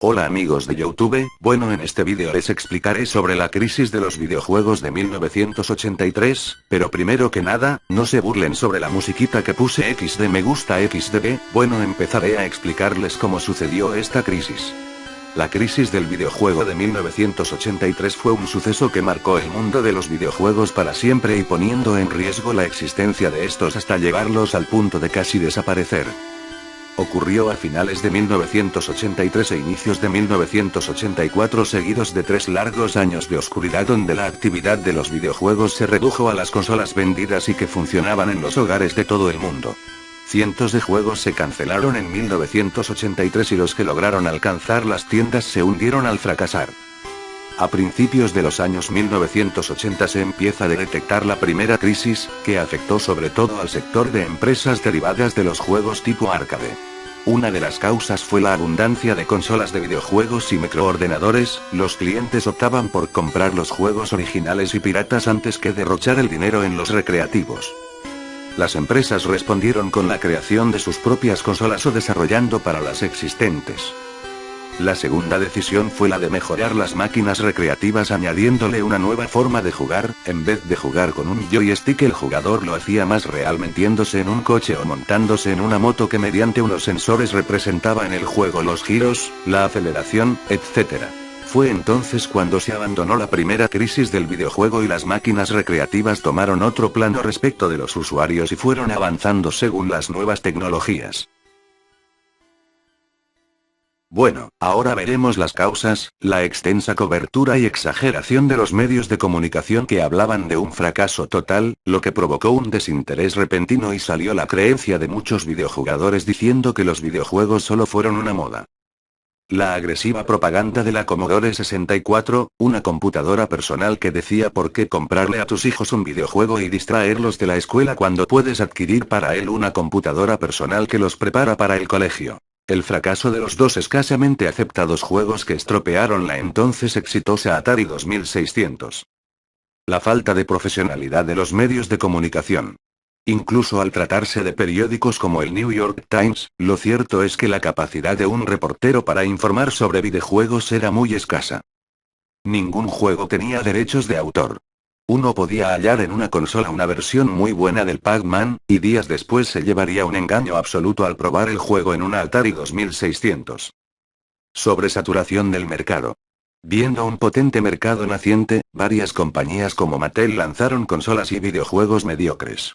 Hola amigos de YouTube, bueno en este vídeo les explicaré sobre la crisis de los videojuegos de 1983, pero primero que nada, no se burlen sobre la musiquita que puse XD me gusta XDB, bueno empezaré a explicarles cómo sucedió esta crisis. La crisis del videojuego de 1983 fue un suceso que marcó el mundo de los videojuegos para siempre y poniendo en riesgo la existencia de estos hasta llevarlos al punto de casi desaparecer. Ocurrió a finales de 1983 e inicios de 1984 seguidos de 3 largos años de oscuridad donde la actividad de los videojuegos se redujo a las consolas vendidas y que funcionaban en los hogares de todo el mundo. Cientos de juegos se cancelaron en 1983 y los que lograron alcanzar las tiendas se hundieron al fracasar. A principios de los años 1980 se empieza a detectar la primera crisis, que afectó sobre todo al sector de empresas derivadas de los juegos tipo arcade. Una de las causas fue la abundancia de consolas de videojuegos y microordenadores, los clientes optaban por comprar los juegos originales y piratas antes que derrochar el dinero en los recreativos. Las empresas respondieron con la creación de sus propias consolas o desarrollando para las existentes. La segunda decisión fue la de mejorar las máquinas recreativas añadiéndole una nueva forma de jugar, en vez de jugar con un joystick el jugador lo hacía más real metiéndose en un coche o montándose en una moto que mediante unos sensores representaba en el juego los giros, la aceleración, etc. Fue entonces cuando se abandonó la primera crisis del videojuego y las máquinas recreativas tomaron otro plano respecto de los usuarios y fueron avanzando según las nuevas tecnologías. Bueno, ahora veremos las causas, la extensa cobertura y exageración de los medios de comunicación que hablaban de un fracaso total, lo que provocó un desinterés repentino y salió la creencia de muchos videojugadores diciendo que los videojuegos solo fueron una moda. La agresiva propaganda de la Commodore 64, una computadora personal que decía por qué comprarle a tus hijos un videojuego y distraerlos de la escuela cuando puedes adquirir para él una computadora personal que los prepara para el colegio. El fracaso de los dos escasamente aceptados juegos que estropearon la entonces exitosa Atari 2600. La falta de profesionalidad de los medios de comunicación. Incluso al tratarse de periódicos como el New York Times, lo cierto es que la capacidad de un reportero para informar sobre videojuegos era muy escasa. Ningún juego tenía derechos de autor. Uno podía hallar en una consola una versión muy buena del Pac-Man, y días después se llevaría un engaño absoluto al probar el juego en una Atari 2600. Sobresaturación del mercado. Viendo un potente mercado naciente, varias compañías como Mattel lanzaron consolas y videojuegos mediocres.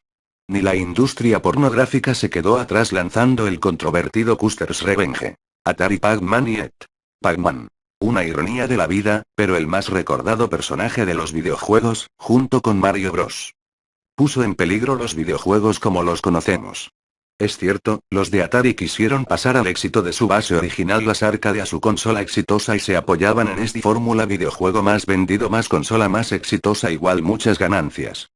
Ni la industria pornográfica se quedó atrás lanzando el controvertido Custer's Revenge. Atari Pac-Man y Pac-Man. Una ironía de la vida, pero el más recordado personaje de los videojuegos, junto con Mario Bros. Puso en peligro los videojuegos como los conocemos. Es cierto, los de Atari quisieron pasar al éxito de su base original las arcade a su consola exitosa y se apoyaban en esta fórmula videojuego más vendido más consola más exitosa igual muchas ganancias.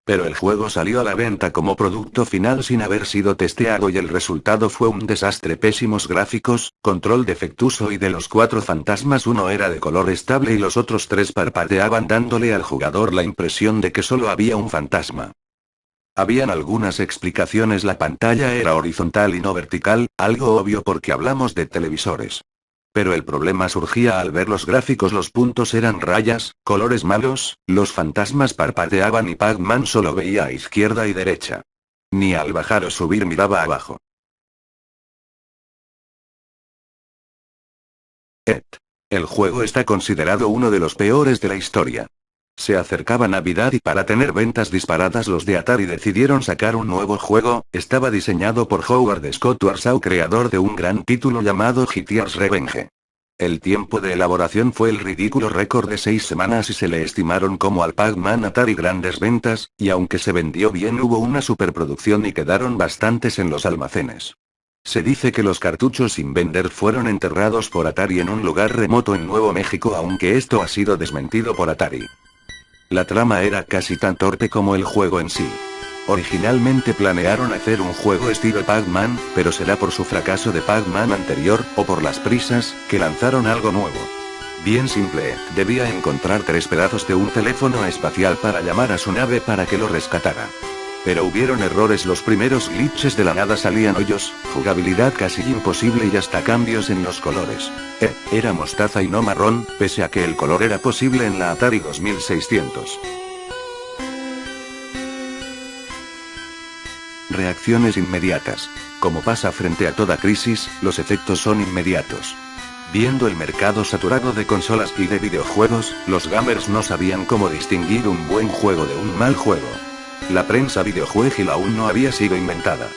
Pero el juego salió a la venta como producto final sin haber sido testeado y el resultado fue un desastre pésimos gráficos, control defectuoso y de los 4 fantasmas uno era de color estable y los otros 3 parpadeaban dándole al jugador la impresión de que solo había un fantasma. Habían algunas explicaciones, la pantalla era horizontal y no vertical, algo obvio porque hablamos de televisores. Pero el problema surgía al ver los gráficos, los puntos eran rayas, colores malos, los fantasmas parpadeaban y Pac-Man solo veía a izquierda y derecha. Ni al bajar o subir miraba abajo. El juego está considerado uno de los peores de la historia. Se acercaba Navidad y para tener ventas disparadas los de Atari decidieron sacar un nuevo juego, estaba diseñado por Howard Scott Warshaw, creador de un gran título llamado GTA's Revenge. El tiempo de elaboración fue el ridículo récord de 6 semanas y se le estimaron como al Pac-Man Atari grandes ventas, y aunque se vendió bien hubo una superproducción y quedaron bastantes en los almacenes. Se dice que los cartuchos sin vender fueron enterrados por Atari en un lugar remoto en Nuevo México, aunque esto ha sido desmentido por Atari. La trama era casi tan torpe como el juego en sí. Originalmente planearon hacer un juego estilo Pac-Man, pero será por su fracaso de Pac-Man anterior, o por las prisas, que lanzaron algo nuevo. Bien simple, debía encontrar 3 pedazos de un teléfono espacial para llamar a su nave para que lo rescatara. Pero hubieron errores, los primeros glitches de la nada salían hoyos, jugabilidad casi imposible y hasta cambios en los colores. Era mostaza y no marrón, pese a que el color era posible en la Atari 2600. Reacciones inmediatas. Como pasa frente a toda crisis, los efectos son inmediatos. Viendo el mercado saturado de consolas y de videojuegos, los gamers no sabían cómo distinguir un buen juego de un mal juego. La prensa videojuegil aún no había sido inventada.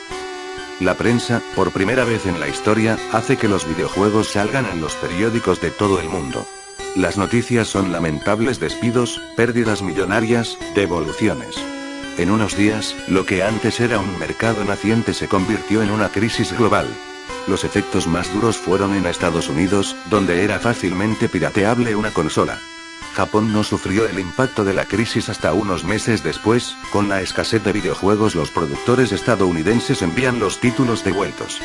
La prensa, por primera vez en la historia, hace que los videojuegos salgan en los periódicos de todo el mundo. Las noticias son lamentables: despidos, pérdidas millonarias, devoluciones. En unos días, lo que antes era un mercado naciente se convirtió en una crisis global. Los efectos más duros fueron en Estados Unidos, donde era fácilmente pirateable una consola. Japón no sufrió el impacto de la crisis hasta unos meses después. Con la escasez de videojuegos, los productores estadounidenses envían los títulos devueltos.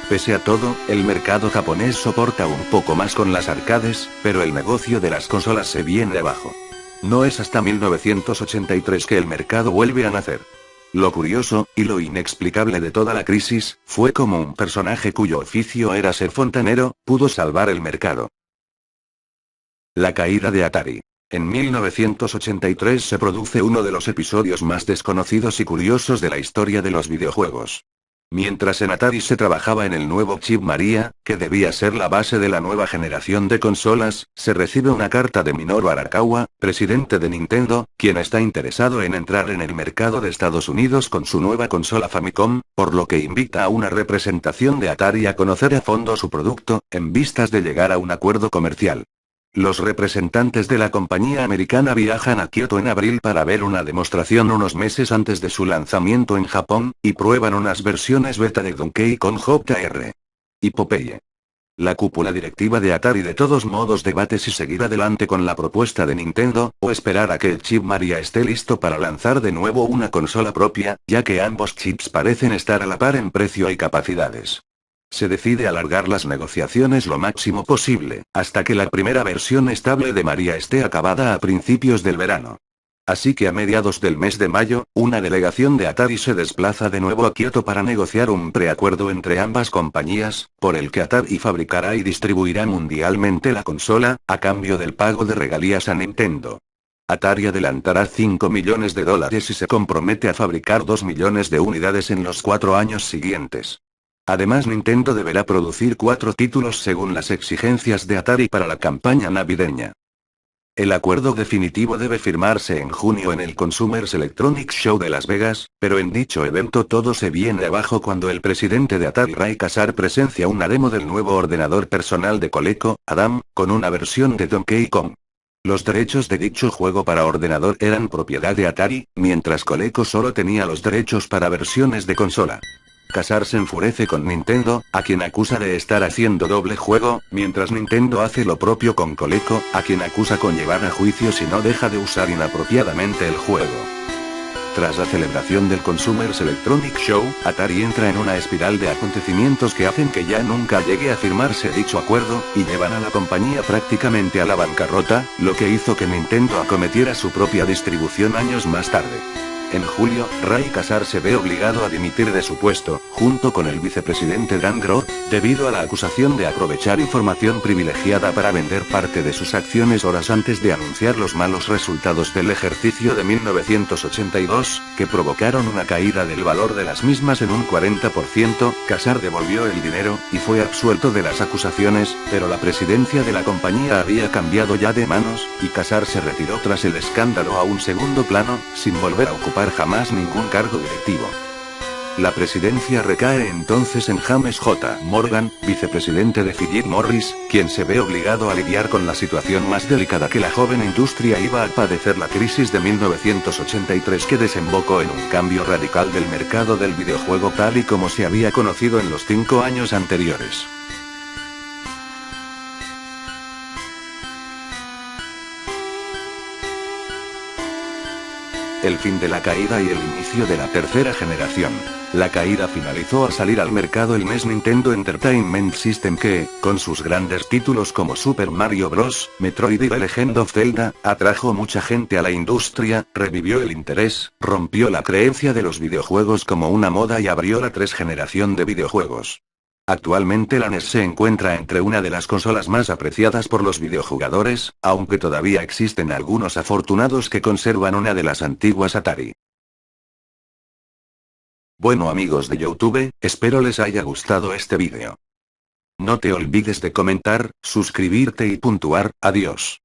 Pese a todo, el mercado japonés soporta un poco más con las arcades, pero el negocio de las consolas se viene abajo. No es hasta 1983 que el mercado vuelve a nacer. Lo curioso, y lo inexplicable de toda la crisis, fue como un personaje cuyo oficio era ser fontanero, pudo salvar el mercado. La caída de Atari. En 1983 se produce uno de los episodios más desconocidos y curiosos de la historia de los videojuegos. Mientras en Atari se trabajaba en el nuevo chip Maria, que debía ser la base de la nueva generación de consolas, se recibe una carta de Minoru Arakawa, presidente de Nintendo, quien está interesado en entrar en el mercado de Estados Unidos con su nueva consola Famicom, por lo que invita a una representación de Atari a conocer a fondo su producto, en vistas de llegar a un acuerdo comercial. Los representantes de la compañía americana viajan a Kioto en abril para ver una demostración unos meses antes de su lanzamiento en Japón, y prueban unas versiones beta de Donkey Kong Jr. y Popeye. La cúpula directiva de Atari de todos modos debate si seguir adelante con la propuesta de Nintendo, o esperar a que el chip Maria esté listo para lanzar de nuevo una consola propia, ya que ambos chips parecen estar a la par en precio y capacidades. Se decide alargar las negociaciones lo máximo posible, hasta que la primera versión estable de Maria esté acabada a principios del verano. Así que a mediados del mes de mayo, una delegación de Atari se desplaza de nuevo a Kioto para negociar un preacuerdo entre ambas compañías, por el que Atari fabricará y distribuirá mundialmente la consola, a cambio del pago de regalías a Nintendo. Atari adelantará $5 millones y se compromete a fabricar 2 millones de unidades en los 4 años siguientes. Además, Nintendo deberá producir 4 títulos según las exigencias de Atari para la campaña navideña. El acuerdo definitivo debe firmarse en junio en el Consumer Electronics Show de Las Vegas, pero en dicho evento todo se viene abajo cuando el presidente de Atari, Ray Kassar, presencia una demo del nuevo ordenador personal de Coleco, Adam, con una versión de Donkey Kong. Los derechos de dicho juego para ordenador eran propiedad de Atari, mientras Coleco solo tenía los derechos para versiones de consola. Kassar se enfurece con Nintendo, a quien acusa de estar haciendo doble juego, mientras Nintendo hace lo propio con Coleco, a quien acusa con llevar a juicio si no deja de usar inapropiadamente el juego. Tras la celebración del Consumer Electronics Show, Atari entra en una espiral de acontecimientos que hacen que ya nunca llegue a firmarse dicho acuerdo, y llevan a la compañía prácticamente a la bancarrota, lo que hizo que Nintendo acometiera su propia distribución años más tarde. En julio, Ray Kassar se ve obligado a dimitir de su puesto, junto con el vicepresidente Dan Groth, debido a la acusación de aprovechar información privilegiada para vender parte de sus acciones horas antes de anunciar los malos resultados del ejercicio de 1982, que provocaron una caída del valor de las mismas en un 40%. Kassar devolvió el dinero, y fue absuelto de las acusaciones, pero la presidencia de la compañía había cambiado ya de manos, y Kassar se retiró tras el escándalo a un segundo plano, sin volver a ocupar jamás ningún cargo directivo. La presidencia recae entonces en James J. Morgan, vicepresidente de Philip Morris, quien se ve obligado a lidiar con la situación más delicada que la joven industria iba a padecer: la crisis de 1983, que desembocó en un cambio radical del mercado del videojuego tal y como se había conocido en los 5 años anteriores. El fin de la caída y el inicio de la tercera generación. La caída finalizó al salir al mercado el NES Nintendo Entertainment System que, con sus grandes títulos como Super Mario Bros., Metroid y The Legend of Zelda, atrajo mucha gente a la industria, revivió el interés, rompió la creencia de los videojuegos como una moda y abrió la tercera generación de videojuegos. Actualmente la NES se encuentra entre una de las consolas más apreciadas por los videojugadores, aunque todavía existen algunos afortunados que conservan una de las antiguas Atari. Bueno amigos de YouTube, espero les haya gustado este vídeo. No te olvides de comentar, suscribirte y puntuar, adiós.